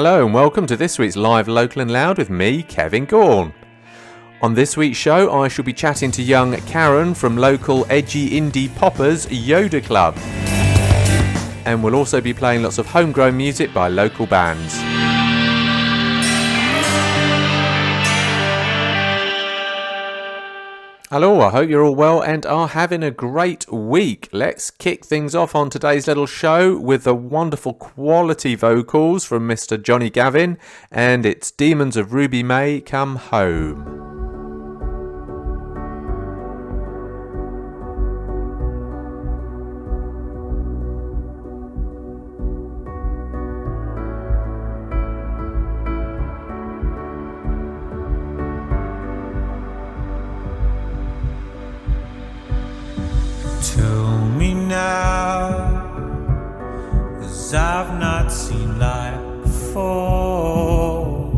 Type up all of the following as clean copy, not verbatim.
Hello and welcome to this week's Live Local and Loud with me, Kevin Gaughan. On this week's show, I shall be chatting to young Karen from local edgy indie poppers Yodaclub. And we'll also be playing lots of homegrown music by local bands. Hello, I hope you're all well and are having a great week. Let's kick things off on today's little show with the wonderful quality vocals from Mr. Johnny Gavin, and it's Demons of Ruby May Come Home. Tell me now, 'cause I've not seen light before,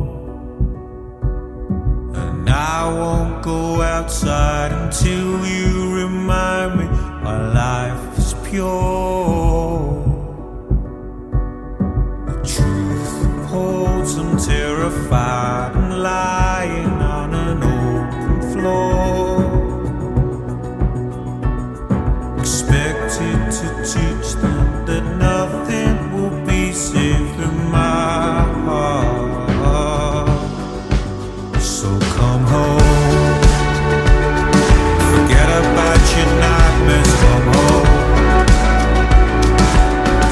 and I won't go outside until you remind me our life is pure. The truth holds them terrified and lying on an open floor, expected to teach them that nothing will be safe in my heart. So come home, forget about your nightmares, come home,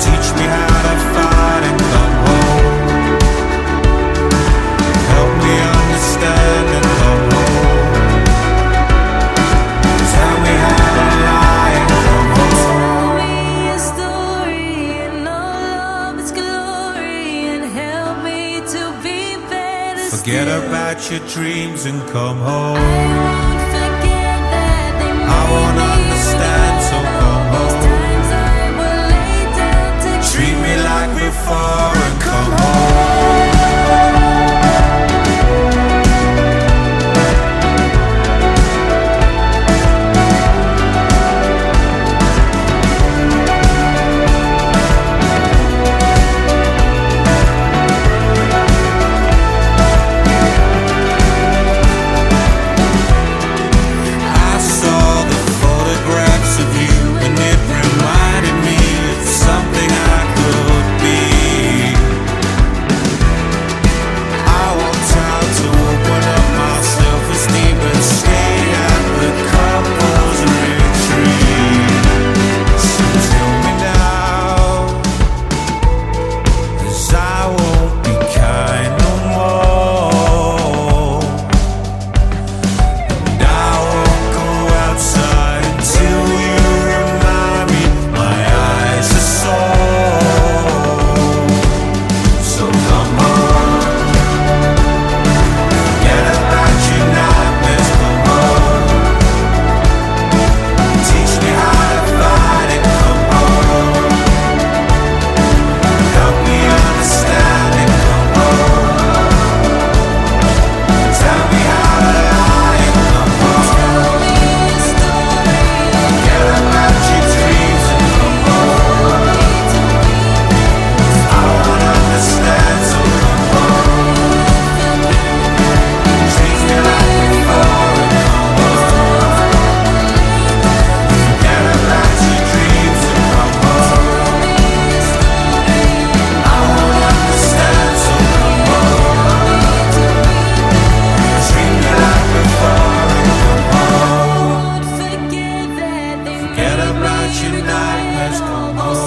teach me how to fight and come home, help me understand and come home, tell me how to lie and come home. Forget about your dreams and come home. I won't forget that they made I won't understand, so come home.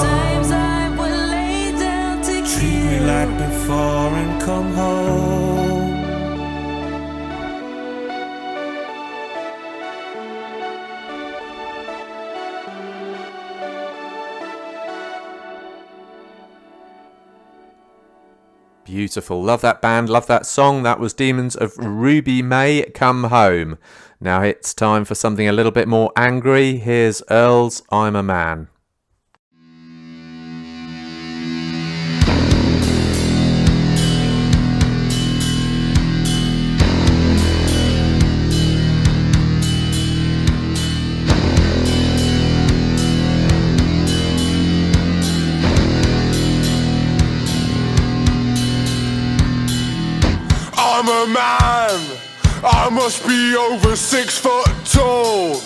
times I will lay down to Treat me like before and come home. Beautiful. Love that band, love that song. That was Demons of Ruby May Come Home. Now it's time for something a little bit more angry. Here's Earl's I'm a Man. I'm a man, I must be over 6 foot tall.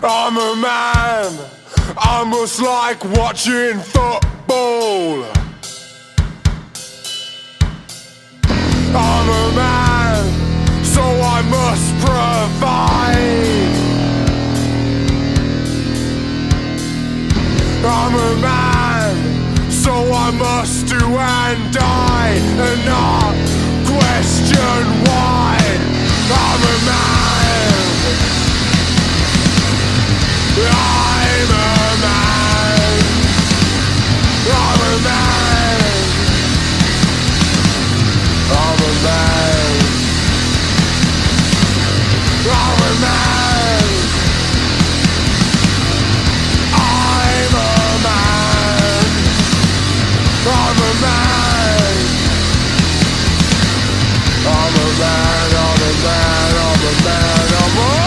I'm a man, I must like watching football. I'm a man, so I must provide. I'm a man, so I must do and die, and not question why. I'm a man, I'm a man, I'm a man, I'm a man, I'm a man, I'm a man, I'm a man, I'm a man, I'm a man, I'm a man, I'm a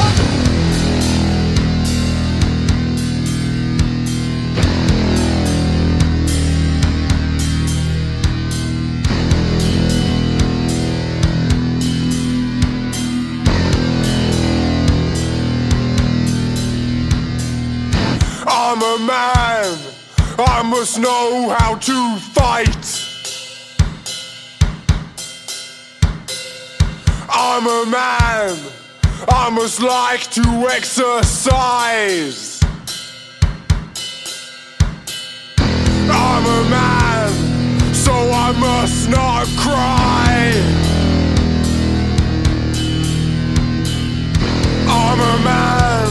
I'm a man, I must know how to fight. I'm a man, I must like to exercise. I'm a man, so I must not cry. I'm a man,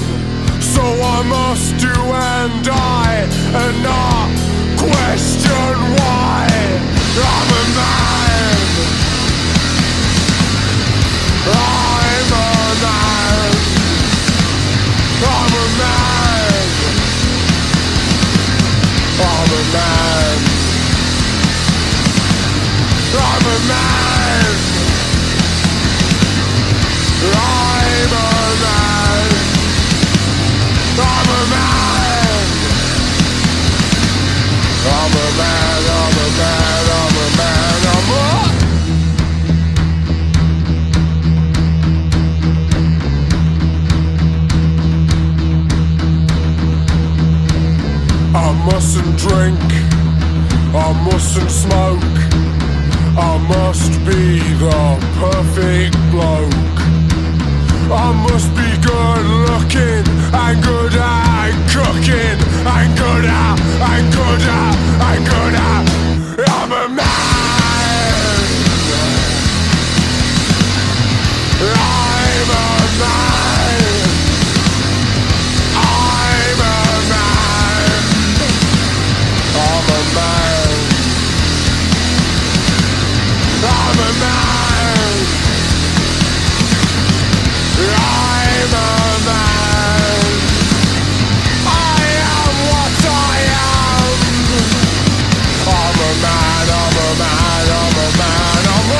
so I must do and die, and not question why. I'm a man, I'm a man, I'm a man, I'm a man, I'm a man, I'm a man, I'm a man, I'm a man, I'm a man, I'm a man, I'm a I mustn't drink, I mustn't smoke, I must be the perfect bloke. I must be good looking and good at cooking and good at and good at and good at. I'm a man, I'm a man, I'm a man, I'm a man, I'm a man, I'm a man, I am what I am. I'm a man, I'm a man, I'm a man, I'm a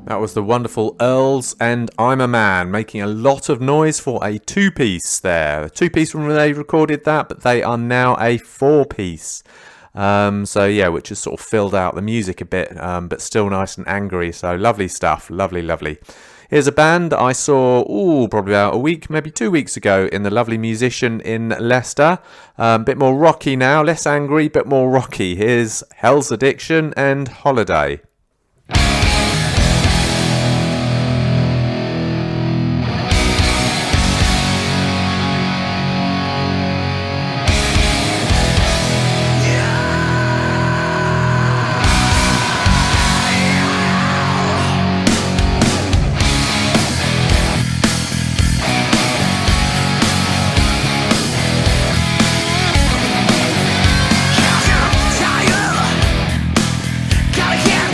That was the wonderful Earls and I'm a Man, making a lot of noise for a two-piece there. A two-piece when they recorded that, but they are now a four-piece. So yeah, which has sort of filled out the music a bit, but still nice and angry. So lovely stuff, lovely, lovely. Here's a band that I saw, probably about a week, maybe 2 weeks ago in the lovely Musician in Leicester. A bit more rocky now, less angry, but more rocky. Here's Hell's Addiction and Holiday. Tired, gotta get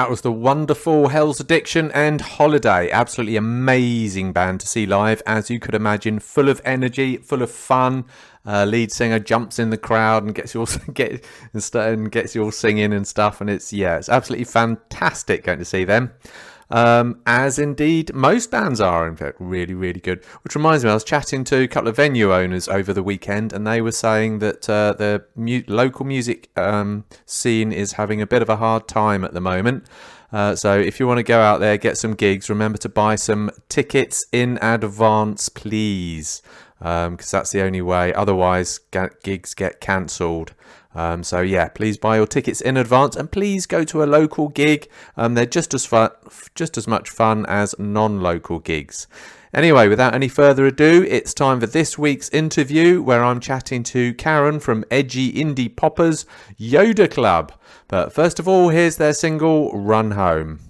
That was the wonderful Hell's Addiction and Holiday. Absolutely amazing band to see live, as you could imagine. Full of energy, full of fun. Lead singer jumps in the crowd and gets you all gets you all singing and stuff. And it's absolutely fantastic going to see them. As indeed most bands are, in fact, really, really good. Which reminds me, I was chatting to a couple of venue owners over the weekend, and they were saying that the local music scene is having a bit of a hard time at the moment. So if you want to go out there, get some gigs, remember to buy some tickets in advance, please, because that's the only way. Otherwise, gigs get cancelled. Please buy your tickets in advance, and please go to a local gig. They're just as much fun as non-local gigs. Anyway, without any further ado, it's time for this week's interview, where I'm chatting to Karen from edgy indie poppers Yodaclub. But first of all, here's their single "Run Home."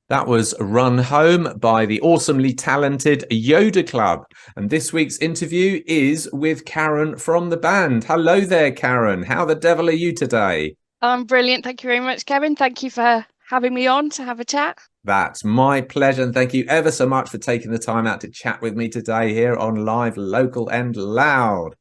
That was Run Home by the awesomely talented Yodaclub. And this week's interview is with Karen from the band. Hello there, Karen. How the devil are you today? I'm brilliant. Thank you very much, Kevin. Thank you for having me on to have a chat. That's my pleasure. And thank you ever so much for taking the time out to chat with me today here on Live, Local and Loud.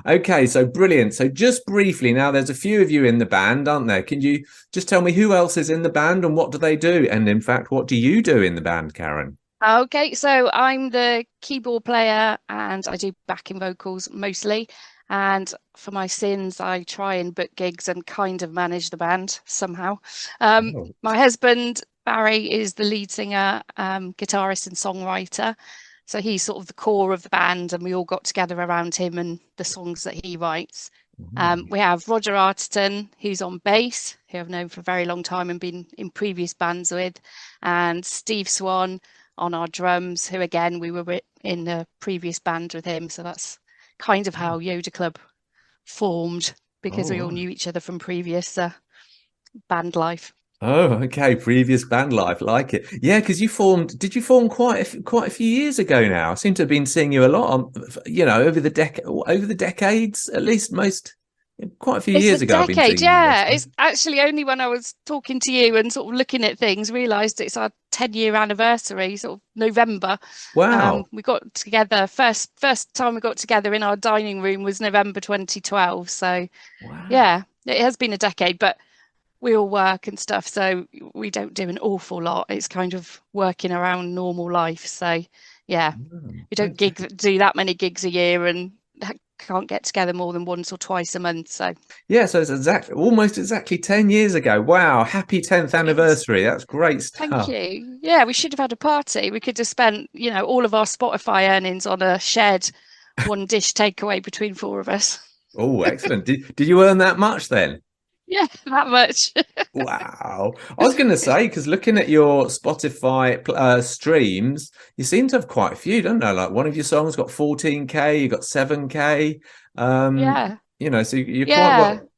Okay, so brilliant. So just briefly, now there's a few of you in the band, aren't there? Can you just tell me who else is in the band and what do they do? And in fact, what do you do in the band, Karen? Okay, so I'm the keyboard player and I do backing vocals mostly. And for my sins, I try and book gigs and kind of manage the band somehow. My husband, Barry, is the lead singer, guitarist and songwriter. So he's sort of the core of the band and we all got together around him and the songs that he writes. We have Roger Arterton, who's on bass, who I've known for a very long time and been in previous bands with, and Steve Swan on our drums, who again, we were in a previous band with him. So that's kind of how Yodaclub formed, because we all knew each other from previous band life. Oh, okay. Previous band life, like it. Yeah, because did you form quite a few years ago now? I seem to have been seeing you a lot on, over the decades, at least quite a few years ago. I've been seeing you. It's actually only when I was talking to you and sort of looking at things, realised it's our 10-year anniversary, sort of November. Wow. We got together, first time we got together in our dining room was November 2012. So yeah, it has been a decade, but we all work and stuff, so we don't do an awful lot. It's kind of working around normal life. So yeah, we don't do that many gigs a year and can't get together more than once or twice a month. So yeah, so it's almost exactly 10 years ago. Wow, happy 10th anniversary. That's great stuff. Thank you. Yeah, we should have had a party. We could have spent, all of our Spotify earnings on a shared one dish takeaway between four of us. Oh, excellent. Did you earn that much then? Yeah, that much. Wow. I was going to say, because looking at your Spotify streams, you seem to have quite a few, don't know? Like one of your songs got 14K, you got 7K. Yeah. So you're quite Yeah. well.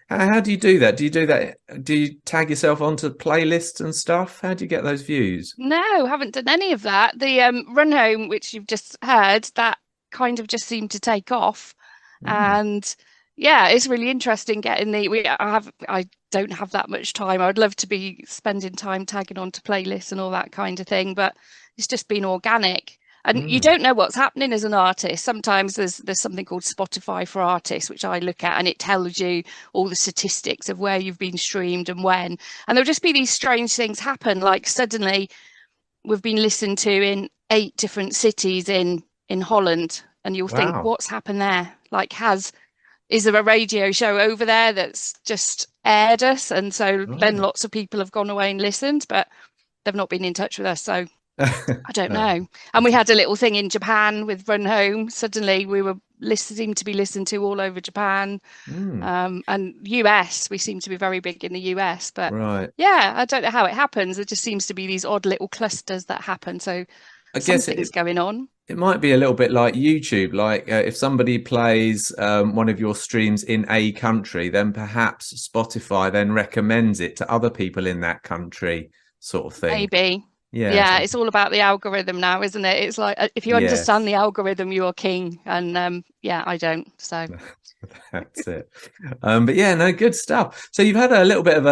How do you do that? Do you do that? Do you tag yourself onto playlists and stuff? How do you get those views? No, haven't done any of that. The Run Home, which you've just heard, that kind of just seemed to take off. Mm, And yeah, it's really interesting getting I don't have that much time. I'd love to be spending time tagging onto playlists and all that kind of thing, but it's just been organic. And you mm, don't know what's happening as an artist. Sometimes there's something called Spotify for Artists, which I look at, and it tells you all the statistics of where you've been streamed and when. And there'll just be these strange things happen, like suddenly we've been listened to in 8 different cities in Holland, and you'll think, wow. what's happened there? Like, is there a radio show over there that's just aired us? And so then Right. lots of people have gone away and listened, but they've not been in touch with us. So I don't Oh, know. And we had a little thing in Japan with Run Home. Suddenly we were listening to be listened to all over Japan. mm, And US, we seem to be very big in the US, but right. yeah, I don't know how it happens. There just seems to be these odd little clusters that happen. So I guess something's going on. it might be a little bit like YouTube. Like if somebody plays one of your streams in a country, then perhaps Spotify then recommends it to other people in that country, sort of thing. Maybe. Yeah. Yeah, it's all about the algorithm now, isn't it? It's like if you understand Yes. the algorithm, you're king. And yeah, I don't. So That's it. But yeah, no, good stuff. So you've had a little bit of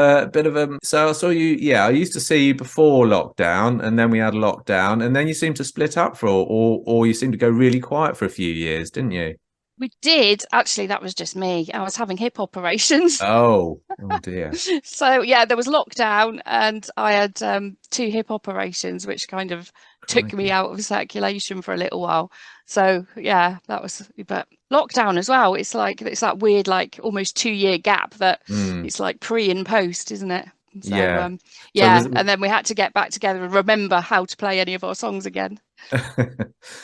a. So I saw you. Yeah, I used to see you before lockdown, and then we had lockdown, and then you seemed to split up or you seemed to go really quiet for a few years, didn't you? we did. Actually, that was just me. I was having hip operations. Oh dear. So yeah, there was lockdown and I had 2 hip operations, which kind of took me Crikey. out of circulation for a little while. So yeah, that was, but lockdown as well. It's that weird, like almost 2 year gap that Mm, it's like pre and post, isn't it? So yeah. So yeah, and then we had to get back together and remember how to play any of our songs again.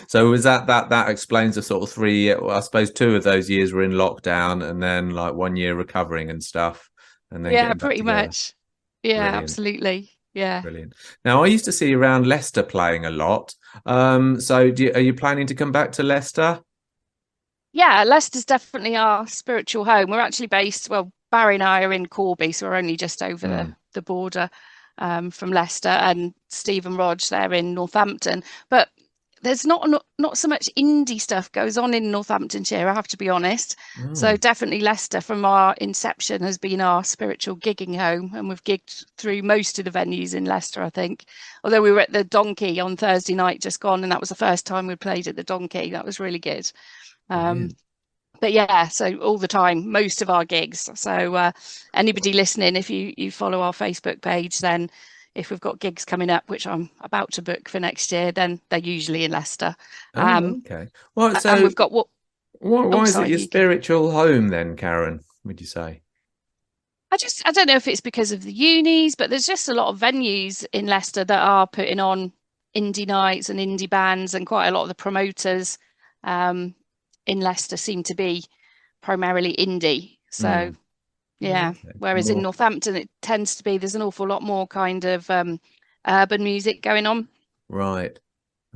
so was that explains the sort of 3 year, well, I suppose 2 of those years were in lockdown and then like 1 year recovering and stuff and then Yeah, getting back pretty together. much. Yeah, Brilliant. absolutely. Yeah. Brilliant. Now, I used to see you around Leicester playing a lot. So are you planning to come back to Leicester? Yeah, Leicester's definitely our spiritual home. We're actually based, well, Barry and I are in Corby, so we're only just over Mm, the border from Leicester, and Steve and Rog, they're in Northampton. But there's not so much indie stuff goes on in Northamptonshire, I have to be honest. So mm, definitely Leicester from our inception has been our spiritual gigging home, and we've gigged through most of the venues in Leicester, I think. Although we were at the Donkey on Thursday night just gone, and that was the first time we played at the Donkey. That was really good. Um, brilliant. but yeah, so all the time, most of our gigs. So anybody listening, if you follow our Facebook page, then if we've got gigs coming up, which I'm about to book for next year, then they're usually in Leicester. Oh, Um, okay. Well, and so we've got what? why Oh, is it sorry, your you go. spiritual home then, Karen, would you say? I don't know if it's because of the unis, but there's just a lot of venues in Leicester that are putting on indie nights and indie bands, and quite a lot of the promoters um, in Leicester seem to be primarily indie. So Mm, yeah, okay. whereas in More Northampton it tends to be there's an awful lot more kind of urban music going on. right.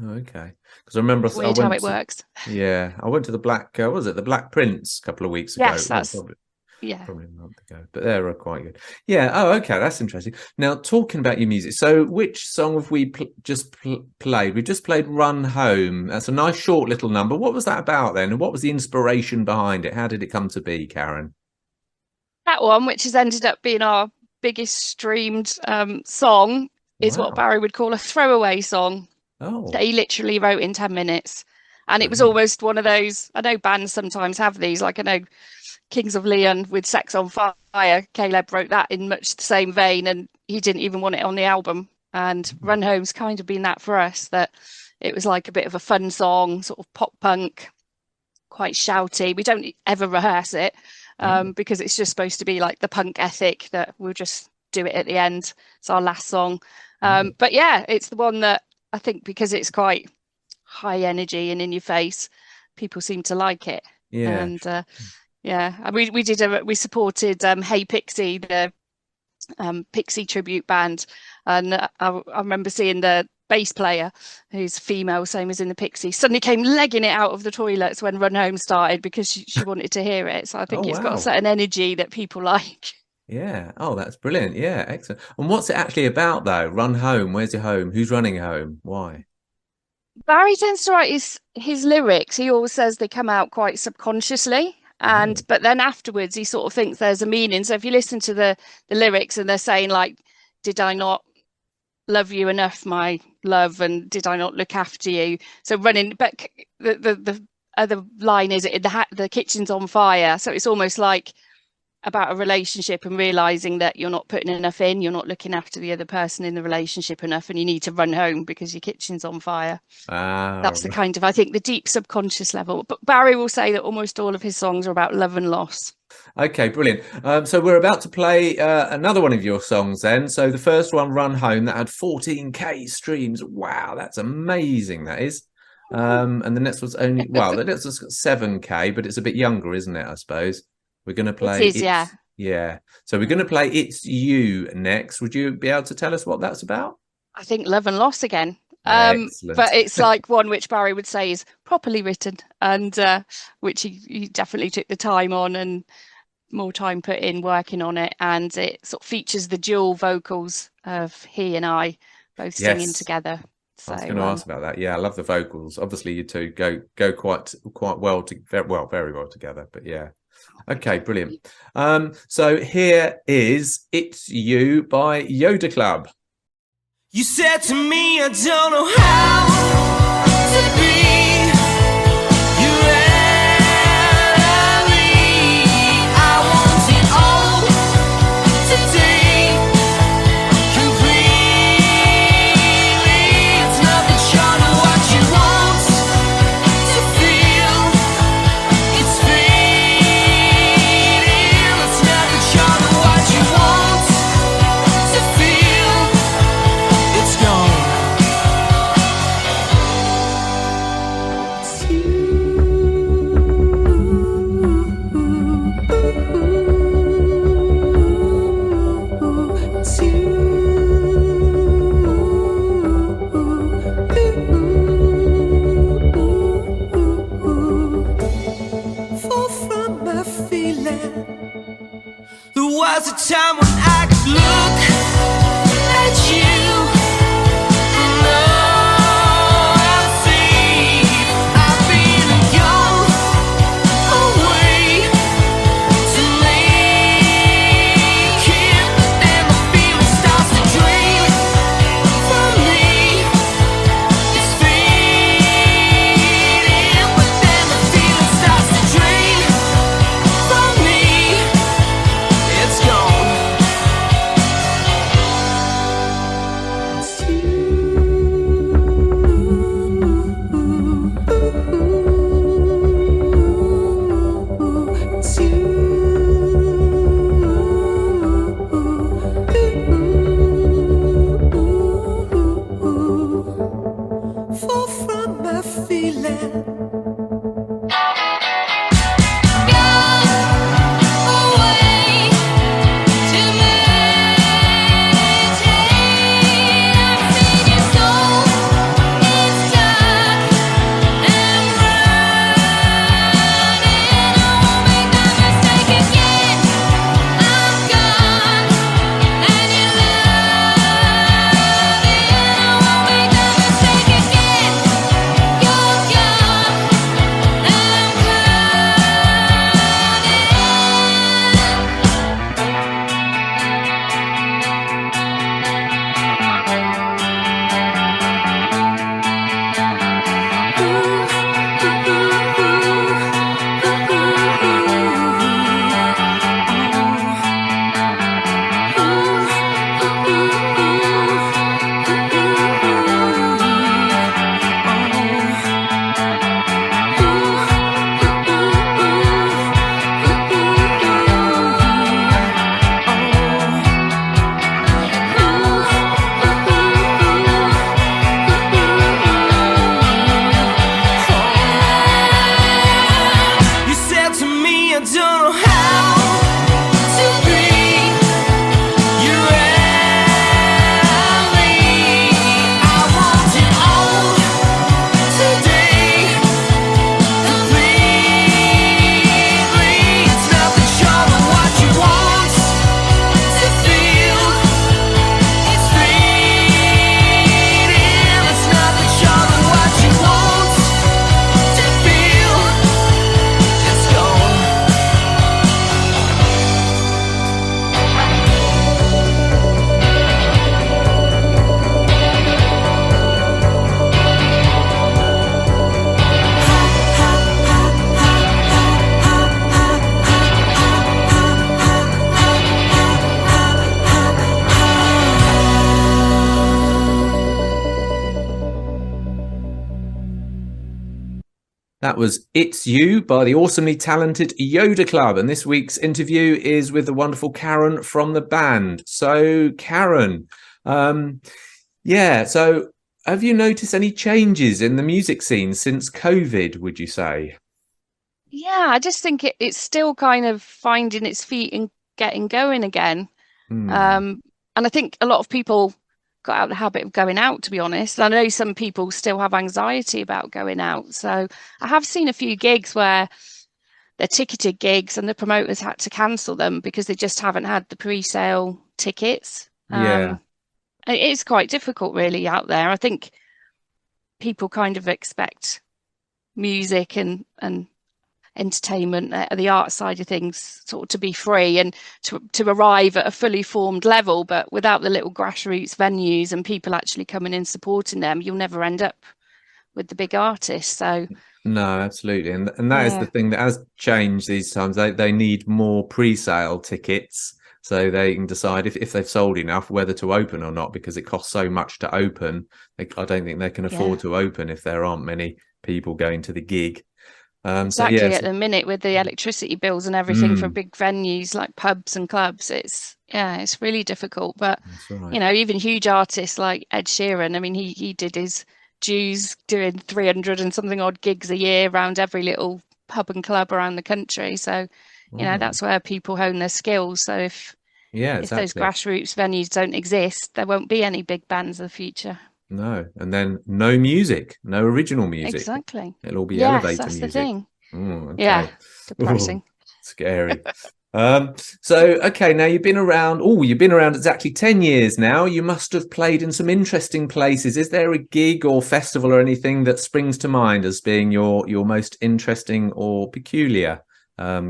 Oh, okay. Because I remember I Weird how went it to, works. yeah, I went to the Black, what was it the Black Prince a couple of weeks ago? Yes, Well, that's yeah. probably a month ago, but they're quite good. Yeah. Oh, okay. That's interesting. Now, talking about your music, so which song have we played? We've just played Run Home. That's a nice short little number. What was that about then? And what was the inspiration behind it? How did it come to be, Karen? That one, which has ended up being our biggest streamed song, is what Wow. Barry would call a throwaway song that Oh, he literally wrote in 10 minutes. And it was brilliant. almost one of those, I know bands sometimes have these, like I know Kings of Leon with Sex on Fire. Caleb wrote that in much the same vein, and he didn't even want it on the album. And Mm, Run Home's kind of been that for us, that it was like a bit of a fun song, sort of pop punk, quite shouty. We don't ever rehearse it oh, because it's just supposed to be like the punk ethic that we'll just do it at the end. It's our last song. oh, But yeah, it's the one that I think because it's quite high energy and in your face, people seem to like it. yeah. And Yeah, and we supported Hey Pixie, the Pixie tribute band, and I remember seeing the bass player, who's female, same as in the Pixies, suddenly came legging it out of the toilets when Run Home started because she wanted to hear it. So I Oh think it's got a wow. certain energy that people like. Yeah. Oh, that's brilliant. Yeah, excellent. And what's it actually about though? Run home. Where's your home? Who's running home? Why? Barry tends to write his lyrics. He always says they come out quite subconsciously, and Oh. but then afterwards he sort of thinks there's a meaning. So if you listen to the lyrics and they're saying like, "Did I not love you enough, my love, and did I not look after you?" So running, but the other line is the kitchen's on fire. So it's almost like about a relationship and realizing that you're not putting enough in, you're not looking after the other person in the relationship enough, and you need to run home because your kitchen's on fire. Ah, That's the kind of, I think, the deep subconscious level. But Barry will say that almost all of his songs are about love and loss. okay, brilliant. So we're about to play another one of your songs then. So the first one, Run Home, that had 14K streams. Wow, that's amazing, that is. And the next one's only, well, the next one's got 7K, but it's a bit younger, isn't it, I suppose? We're going to It play is, yeah. yeah. So we're going to play It's You next. Would you be able to tell us what that's about? I think love and loss again. Excellent. But it's like one which Barry would say is properly written, and which he definitely took the time on and more time put in working on it. And it sort of features the dual vocals of he and I both singing Yes. together. I So was going to ask about that. Yeah, I love the vocals. Obviously, you two go quite well very well together. But yeah, okay, brilliant. So here is "It's You" by Yodaclub. You said to me, I don't know how to be your enemy. I want it all today, completely. It's not that you know what you want to feel. It's fading. It's not that you know what you want to feel. It's gone. That was It's You by the awesomely talented Yodaclub. And this week's interview is with the wonderful Karen from the band. So, Karen, so have you noticed any changes in the music scene since COVID, would you say? Yeah, I just think it's still kind of finding its feet and getting going again. Hmm. And I think a lot of people got out of the habit of going out, to be honest. I know some people still have anxiety about going out. So I have seen a few gigs where they're ticketed gigs and the promoters had to cancel them because they just haven't had the pre-sale tickets. Yeah. And it is quite difficult, really, out there. I think people kind of expect music and entertainment, the art side of things, sort of to be free and to arrive at a fully formed level. But without the little grassroots venues and people actually coming in supporting them, you'll never end up with the big artists. So No, absolutely. And that is the yeah, thing that has changed these times. They need more pre-sale tickets so they can decide if they've sold enough whether to open or not, because it costs so much to open. I don't think they can yeah. afford to open if there aren't many people going to the gig. So Exactly, yes. at the minute with the electricity bills and everything for Mm, big venues like pubs and clubs, it's really difficult. But that's right. you know, even huge artists like Ed Sheeran, I mean, he did his dues doing 300 and something odd gigs a year around every little pub and club around the country. So, you know, Oh, that's where people hone their skills. So yeah, if those exactly. grassroots venues don't exist, there won't be any big bands of the future. No, and then no music, no original music. Exactly. It'll all be Yes, elevator that's the music. thing. Oh, Yeah, okay. Oh, depressing. scary. Okay, now you've been around. Oh, you've been around exactly 10 years now. You must have played in some interesting places. Is there a gig or festival or anything that springs to mind as being your most interesting or peculiar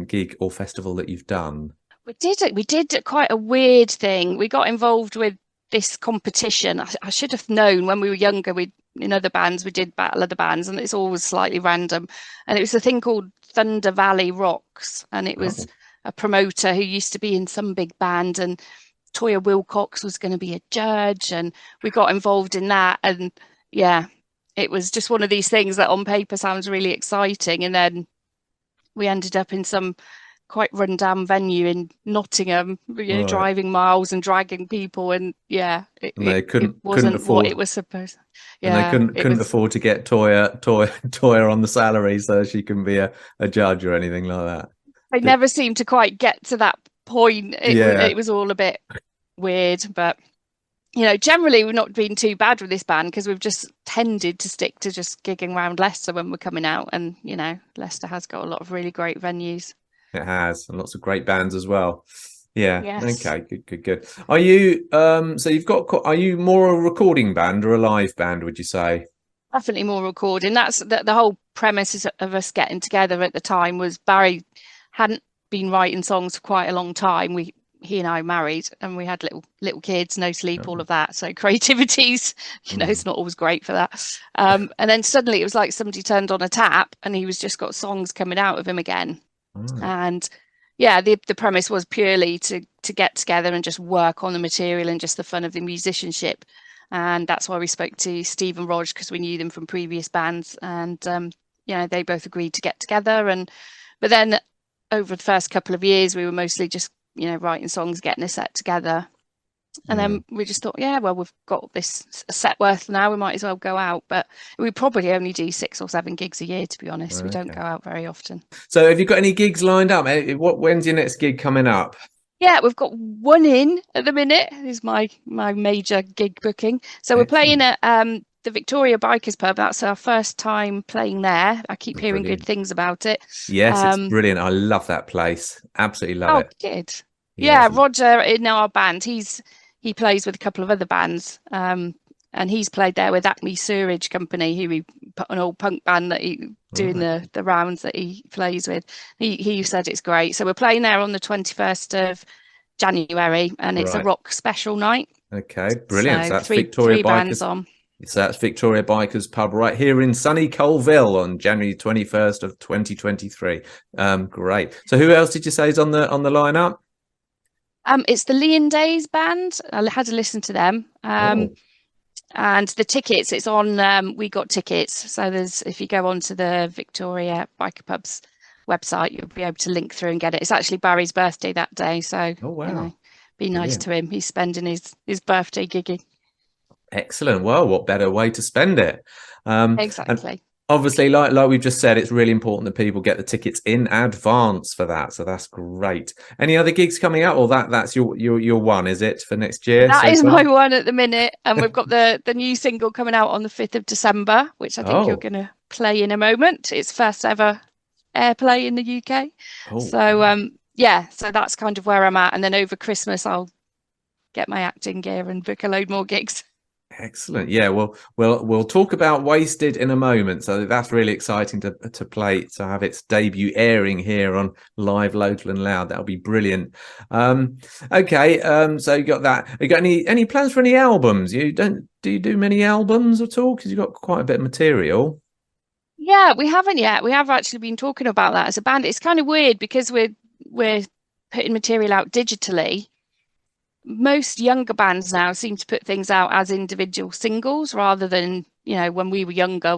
gig or festival that you've done? We did quite a weird thing. We got involved with this competition. I should have known when we were younger. We in other bands we did Battle of the Bands, and it's always slightly random. And it was a thing called Thunder Valley Rocks, and it was Oh, a promoter who used to be in some big band, and Toya Wilcox was going to be a judge, and we got involved in that. And yeah, it was just one of these things that on paper sounds really exciting, and then we ended up in some quite run-down venue in Nottingham, right. driving miles and dragging people, and yeah, it, And it, they it couldn't wasn't what afford it was supposed. and they Yeah, it couldn't was. afford to get Toya on the salary so she can be a judge or anything like that. I Did- never seemed to quite get to that point. yeah. It was all a bit weird, but generally we've not been too bad with this band because we've just tended to stick to just gigging around Leicester when we're coming out, and Leicester has got a lot of really great venues. It has, and lots of great bands as well. Yeah. Yes. Okay. Good. Good. Good. Are you so you've got? Are you more a recording band or a live band? Would you say? Definitely more recording. That's the whole premise of us getting together at the time was Barry hadn't been writing songs for quite a long time. He and I married and we had little kids, no sleep, all Oh, of that. So creativity's, mm, it's not always great for that. And then suddenly it was like somebody turned on a tap and he was just got songs coming out of him again. right. And yeah, the premise was purely to get together and just work on the material and just the fun of the musicianship. And that's why we spoke to Steve and Rog because we knew them from previous bands. And they both agreed to get together. But then over the first couple of years, we were mostly just writing songs, getting a set together. And Mm, then we just thought, yeah, well, we've got this set worth now. We might as well go out. But we probably only do 6 or 7 gigs a year, to be honest. We don't okay. go out very often. So, have you got any gigs lined up? When's your next gig coming up? Yeah, we've got one in at the minute. Is my major gig booking. So we're playing Excellent. at the Victoria Bikers Pub. That's our first time playing there. I keep hearing good Brilliant. things about it. Yes, it's Um, brilliant. I love that place. Absolutely love oh, it. good. Yes. Yeah, Roger in our band. He plays with a couple of other bands. And he's played there with Acme Sewerage Company, who we put an old punk band that he doing Right. the rounds that he plays with. He said it's great. So we're playing there on the 21st of January, and it's a Right. rock special night. Okay. Brilliant. So So that's three bands on. So that's Victoria Bikers Pub right here in sunny Colville on January 21st of 2023. Great. So who else did you say is on the lineup? It's the Leon Days band. I had to listen to them. Oh, And the tickets, it's on, we got tickets. So if you go onto the Victoria Biker Pub's website, you'll be able to link through and get it. It's actually Barry's birthday that day. So, Oh, wow. you know, be nice Brilliant. to him. He's spending his birthday gigging. Excellent. Well, what better way to spend it? And Exactly. obviously, like we've just said, it's really important that people get the tickets in advance for that. So that's great. Any other gigs coming up? Or that's your one, is it, for next year? That so is far? my one at the minute. And we've got the new single coming out on the 5th of December, which I think you're Oh. going to play in a moment. It's first ever airplay in the UK. Oh, So yeah, so that's kind of where I'm at. And then over Christmas, I'll get my acting gear and book a load more gigs. excellent. Yeah, well, we'll talk about Wasted in a moment. So that's really exciting to play, to have its debut airing here on Live, Local and Loud. That'll be brilliant. Okay, so you got that. You got any plans for any albums? Do you do many albums at all? Because you've got quite a bit of material. Yeah, we haven't yet. We have actually been talking about that as a band. It's kind of weird because we're putting material out digitally. Most younger bands now seem to put things out as individual singles rather than, when we were younger,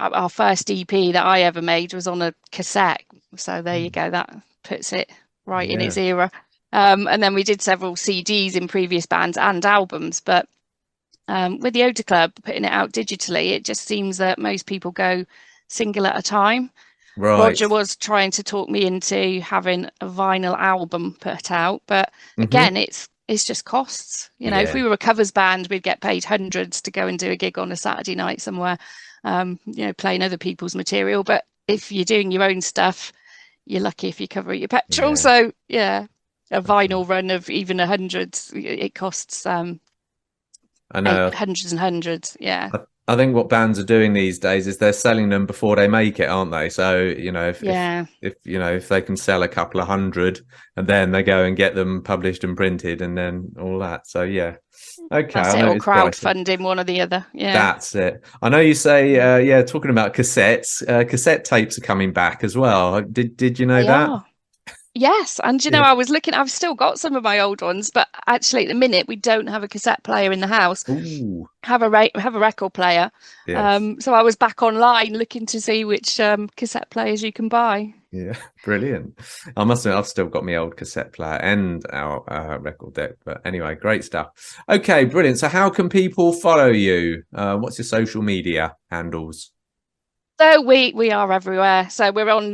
our first EP that I ever made was on a cassette. So there you go. That puts it right in its era. And then we did several CDs in previous bands and albums, but with the Yodaclub putting it out digitally, it just seems that most people go single at a time. Right. Roger was trying to talk me into having a vinyl album put out, but again, it's just costs. If we were a covers band, we'd get paid hundreds to go and do a gig on a Saturday night somewhere, playing other people's material. But if you're doing your own stuff, you're lucky if you cover your petrol. Yeah. So yeah, a vinyl run of even 100, it costs I know. hundreds and hundreds. Yeah. I think what bands are doing these days is they're selling them before they make it, aren't they? So, if they can sell a couple of hundred and then they go and get them published and printed and then all that. So, yeah. Okay. That's I it, know or it's pricey. crowdfunding, one or the other. Yeah. That's it. I know you say, talking about cassettes, cassette tapes are coming back as well. Did you know They that? are. Yes, and Yeah. I was looking, I've still got some of my old ones, but actually at the minute we don't have a cassette player in the house. Ooh. Have a record player. Yes. So I was back online looking to see which cassette players you can buy. Yeah, brilliant. I must admit, I've still got my old cassette player and our record deck. But anyway, great stuff. Okay, brilliant. So how can people follow you? What's your social media handles? So we are everywhere. So we're on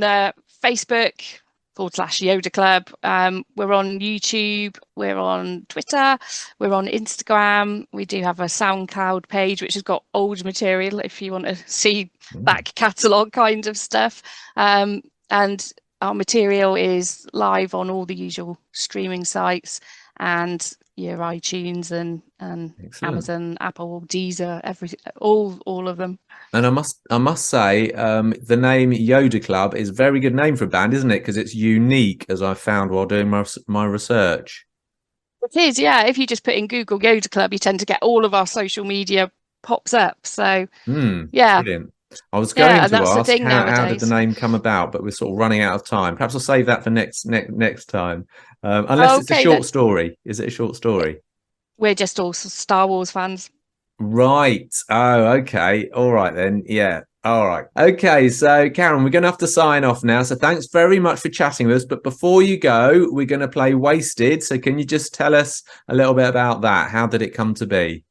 Facebook /Yodaclub. We're on YouTube, we're on Twitter, we're on Instagram. We do have a SoundCloud page which has got old material if you want to see back catalogue kind of stuff. And our material is live on all the usual streaming sites and your iTunes and Excellent. Amazon, Apple, Deezer, all of them. And I must say, the name Yodaclub is a very good name for a band, isn't it? Because it's unique, as I found while doing my research. It is, yeah. If you just put in Google Yodaclub, you tend to get all of our social media pops up. So yeah. Brilliant. I was going to that's the ask thing how did nowadays. the name come about, but we're sort of running out of time. Perhaps I'll save that for next time. Unless it's a Okay, short then. story. Is it a short story? We're just all Star Wars fans. Right. Oh, okay. All right then. Yeah. All right. Okay. So, Karen, we're going to have to sign off now. So, thanks very much for chatting with us. But before you go, we're going to play Wasted. So, can you just tell us a little bit about that? How did it come to be?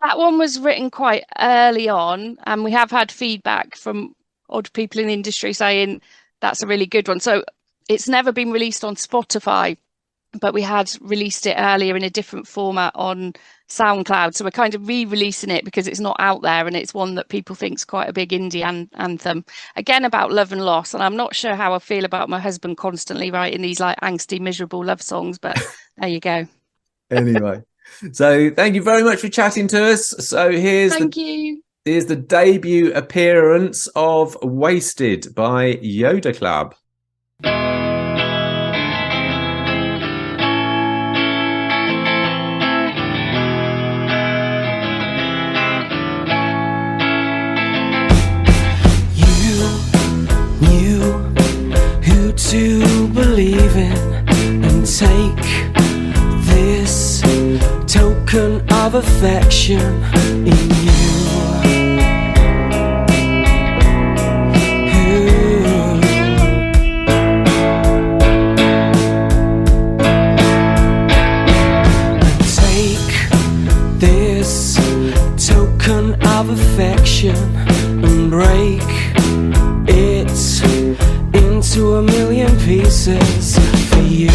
That one was written quite early on, and we have had feedback from odd people in the industry saying that's a really good one. So it's never been released on Spotify, but we had released it earlier in a different format on SoundCloud. So we're kind of re-releasing it because it's not out there, and it's one that people think is quite a big indie anthem. Again, about love and loss. And I'm not sure how I feel about my husband constantly writing these like angsty, miserable love songs, but there you go. Anyway. So thank you very much for chatting to us. So here's the debut appearance of Wasted by Yodaclub. You knew who to believe in and take this token of affection affection and break it into a million pieces for you.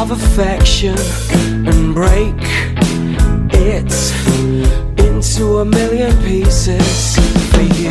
Of affection and break it into a million pieces for you.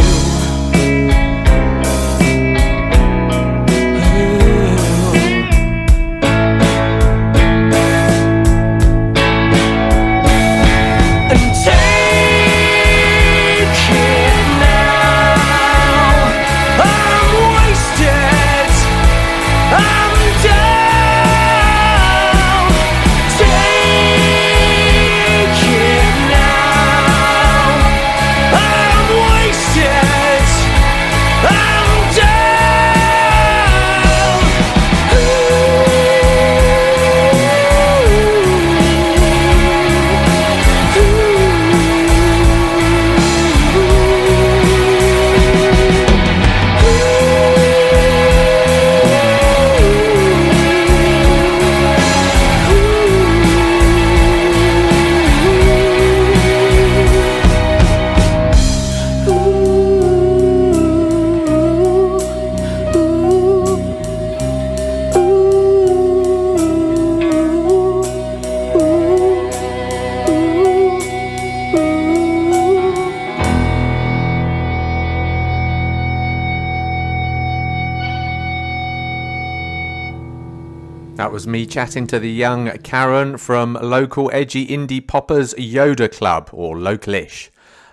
That was me chatting to the young Karen from local edgy indie poppers Yodaclub, or localish.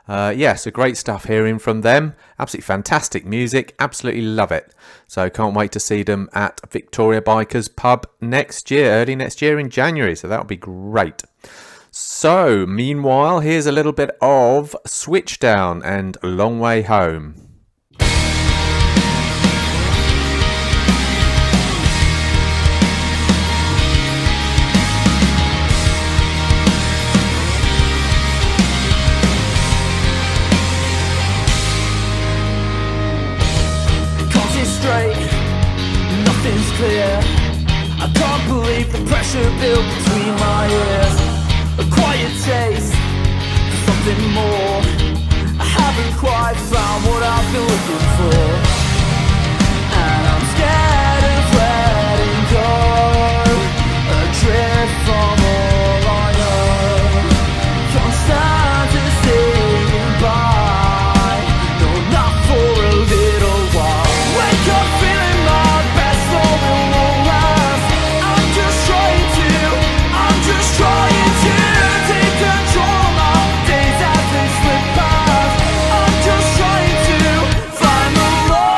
Yes, great stuff hearing from them. Absolutely fantastic music. Absolutely love it. So can't wait to see them at Victoria Bikers Pub next year, early next year in January. So that'll be great. So meanwhile, here's a little bit of Switchdown and Long Way Home. Nothing's clear. I can't believe the pressure built between my ears. A quiet taste for something more. I haven't quite found what I've been looking for, and I'm scared of letting go. Adrift from all I know. Constant to saying bye. No, not for a little while. Wake up feeling my best, for it won't last. I'm just trying to take control of my days as they slip past. I'm just trying to find the love.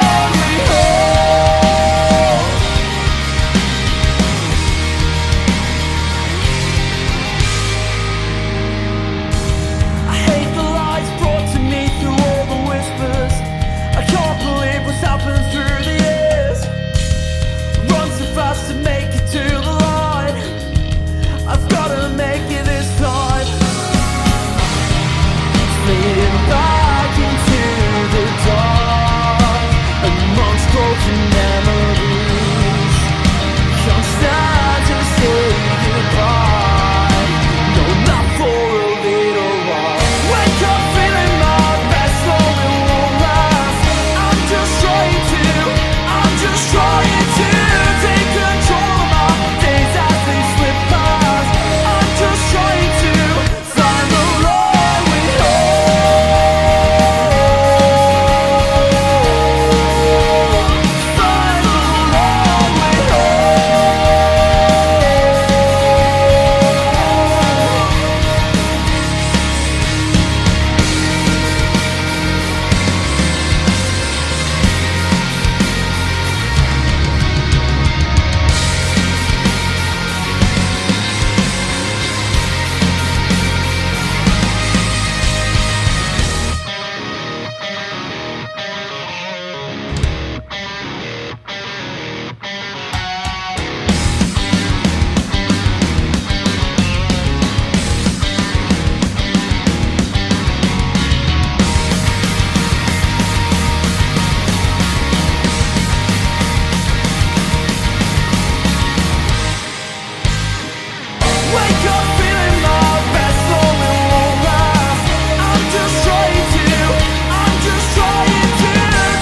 Wake up feeling my best, though it won't last. I'm just trying to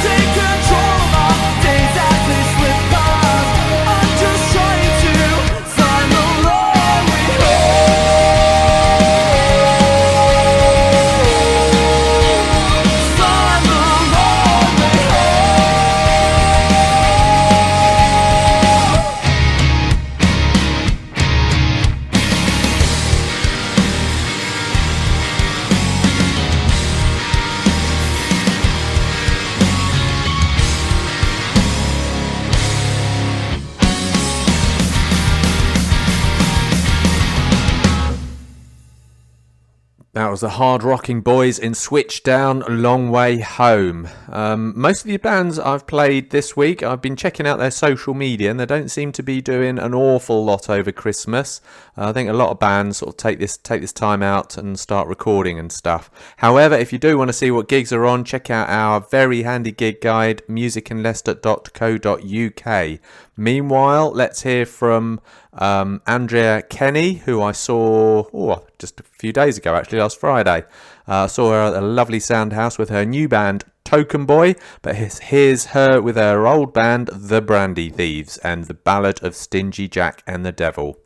take control of my days as they slip past. I'm just trying to find the long way home. Find the long way That was the Hard Rocking Boys in Switchdown, Long Way Home. Most of the bands I've played this week, I've been checking out their social media, and they don't seem to be doing an awful lot over Christmas. I think a lot of bands sort of take this time out and start recording and stuff. However, if you do want to see what gigs are on, check out our very handy gig guide, musicinleicester.co.uk. Meanwhile, let's hear from Andrea Kenny, who I saw just a few days ago, actually last Friday. I saw her at a lovely Soundhouse with her new band Token Boy, but here's her with her old band The Brandy Thieves and the Ballad of Stingy Jack and the Devil.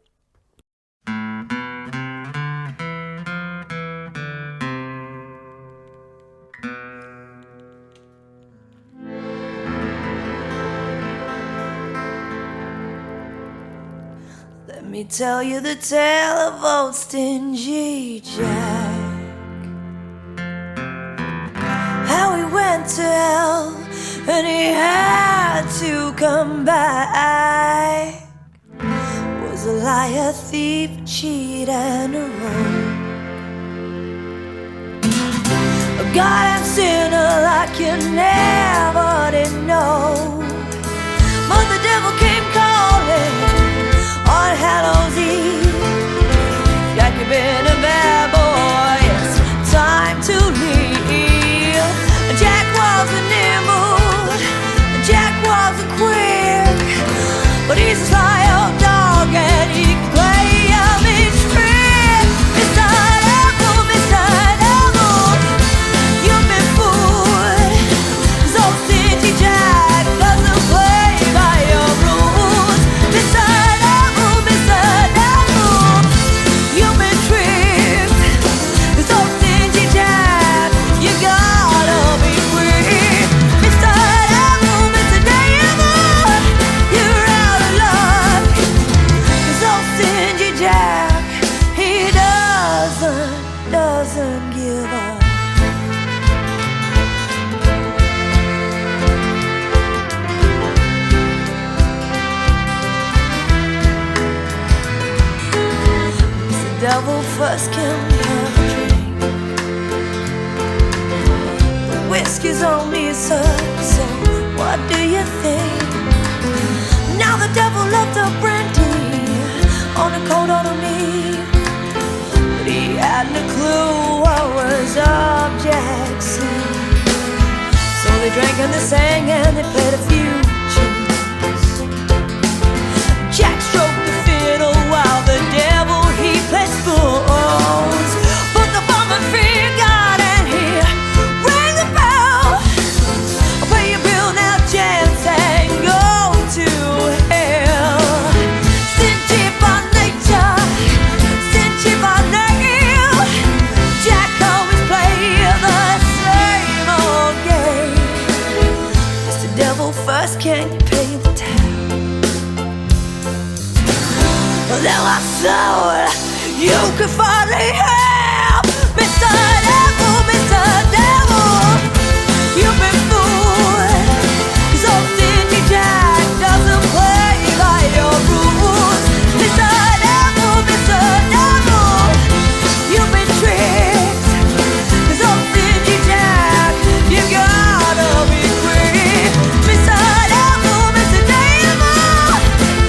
Let me tell you the tale of old Stingy Jack. How he went to hell and he had to come back. Was a liar, thief, cheat and a rogue. A God and sinner like you never did know. But the devil came calling on Hallows Eve. Jack, you've been a bad boy, it's time to leave. Jack was a nimble, Jack was a quick, but he's a sly old dog and he can play a mean trick. Mr. Devil, you've been fooled. So stingy Jack doesn't play by your rules. Mr. Devil, you've been tricked. So stingy Jack, you gotta be free. Mr. Devil, you're out of luck. 'Cause old stingy Jack, he doesn't give up. The devil first can have a drink. The whiskey's only a serve, so what do you think? Now the devil left the brandy on a cold autumn eve, but he hadn't a clue what was up Jack's sleeve. So they drank and they sang and they played a few tunes. Jack stroked the fiddle while the devil he played spoons. Put the bomb and fear God and he rang the bell. I'll pay your bill now, chance and go to hell. Stingy by nature, stingy by name. Jack always played the same old game. Mr. Devil first, can you pay the tab? Then I thought you could finally help. Mr. Devil, you've been fooled. 'Cause old stingy Jack doesn't play by your rules. Mr. Devil, you've been tricked. 'Cause old stingy Jack, you gotta be free. Mr. Devil,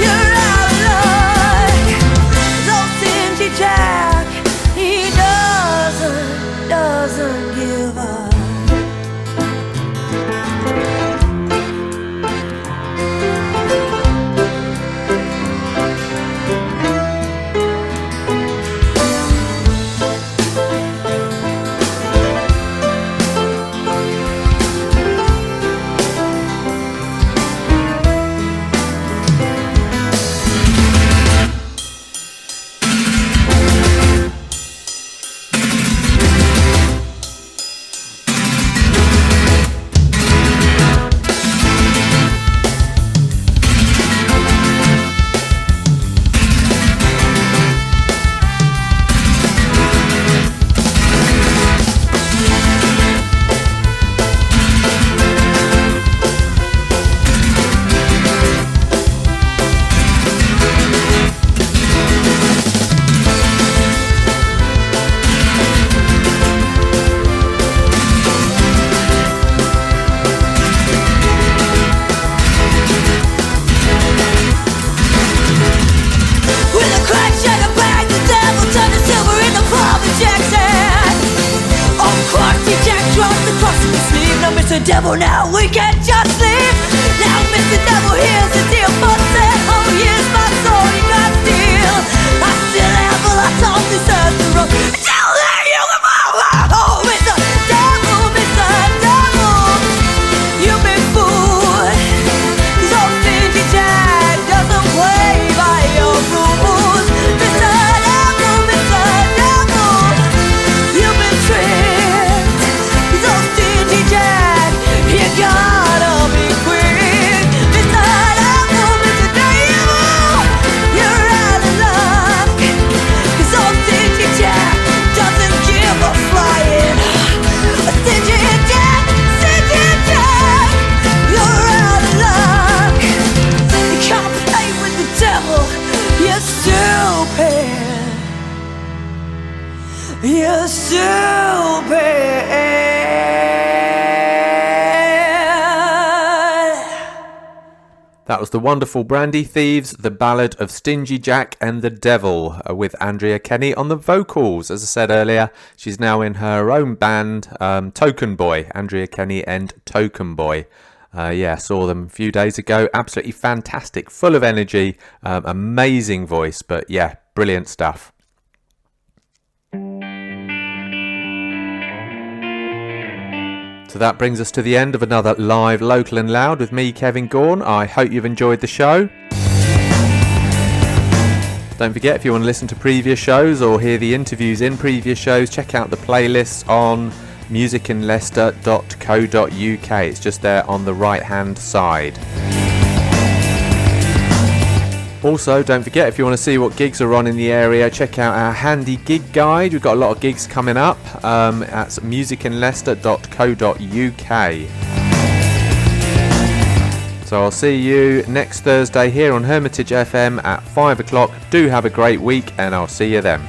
you're out of luck. 'Cause old stingy Jack, he doesn't devil, now we can just sleep. Now Mr. Devil, here's the deal. But say, oh yes, my soul you got steal. I still have a lot on this earth to run. Tell there you come on. Oh, Mr. Devil, Mr. Devil, you've been fooled. So stingy Jack doesn't play by your rules. Mr. Devil, Mr. Devil, you've been tricked. So stingy Jack, you gotta be quick. Mr. Devil, Mr. Devil, you're out of luck. So stingy Jack doesn't give a flying. Stingy Jack, you're out of luck. You can't play with the devil, you're stupid. You're stupid. That was the wonderful Brandy Thieves, the ballad of Stingy Jack and the Devil, with Andrea Kenny on the vocals. As I said earlier, she's now in her own band, Token Boy, Andrea Kenny and Token Boy. Saw them a few days ago. Absolutely fantastic, full of energy, amazing voice, but yeah, brilliant stuff. So that brings us to the end of another live Local and Loud with me, Kevin Gaughan. I hope you've enjoyed the show. Don't forget, if you want to listen to previous shows or hear the interviews in previous shows, check out the playlists on musicinleicester.co.uk. It's just there on the right hand side. Also, don't forget, if you want to see what gigs are on in the area, check out our handy gig guide. We've got a lot of gigs coming up at musicinleicester.co.uk. So I'll see you next Thursday here on Hermitage FM at 5 o'clock. Do have a great week, and I'll see you then.